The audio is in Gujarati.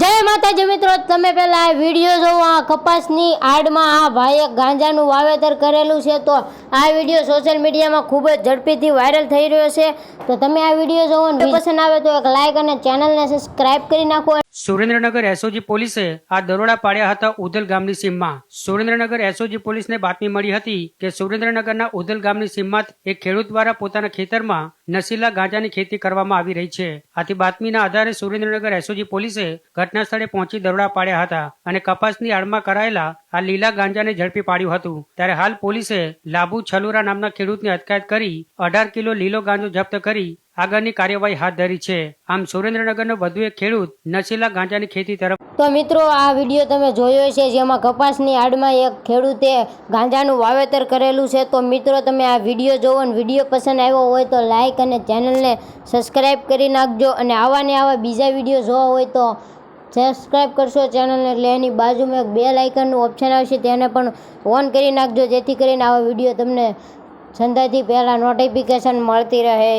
જય માતાજી મિત્રો, તમે પહેલા આ વિડીયો જોવો। આ કપાસની આડમાં આ ભાઈએ ગાંજાનું વાવેતર કરેલું છે, તો આ વિડીયો સોશિયલ મીડિયામાં ખૂબ જ ઝડપીથી વાયરલ થઈ રહ્યો છે। તો તમે આ વિડીયો જોવો અને પસંદ આવે તો એક લાઈક અને ચેનલને સબસ્ક્રાઇબ કરી નાખો। સુરેન્દ્રનગર એસઓજી પોલીસે આ દરોડા પાડ્યા હતા ઉધલ ગામની સીમમાં। સુરેન્દ્રનગર એસઓજી પોલીસને બાતમી મળી હતી કે સુરેન્દ્રનગરના ઉધલ ગામની સીમમાં એક ખેડૂત દ્વારા પોતાના ખેતરમાં નશીલા ગાંજાની ખેતી કરવામાં આવી રહી છે। આથી બાતમીના આધારે સુરેન્દ્રનગર એસઓજી પોલીસે ઘટના સ્થળે પહોંચી દરોડા પાડ્યા હતા અને કપાસની આડમાં કરાયેલા આ લીલા ગાંજાને ઝડપી પાડ્યું હતું। ત્યારે હાલ પોલીસે લાભુ છલુરા નામના ખેડૂતની અટકાયત કરી 18 કિલો લીલો ગાંજો જપ્ત કરી આગળની કાર્યવાહી હાથ ધરી છે। આમ સુરેન્દ્રનગરનો વધુ એક ખેડૂત નશીલા ગાંજાની ખેતી તરફ। તો મિત્રો, આ વિડીયો તમે જોયો છે, જેમાં કપાસની આડમાં એક ખેડૂતે ગાંજાનું વાવેતર કરેલું છે। તો મિત્રો, તમે આ વિડીયો જોવો અને વિડીયો પસંદ આવ્યો હોય તો લાઈક અને ચેનલને સબસ્ક્રાઇબ કરી નાખજો। અને આવા ને આવા બીજા વિડીયો જોવા હોય તો સબસ્ક્રાઇબ કરશો ચેનલને, એટલે એની બાજુમાં એક બેલ આઇકનનું ઓપ્શન આવશે, તેને પણ ઓન કરી નાખજો, જેથી કરીને આવા વિડીયો તમને સંધાથી પહેલાં નોટિફિકેશન મળતી રહે।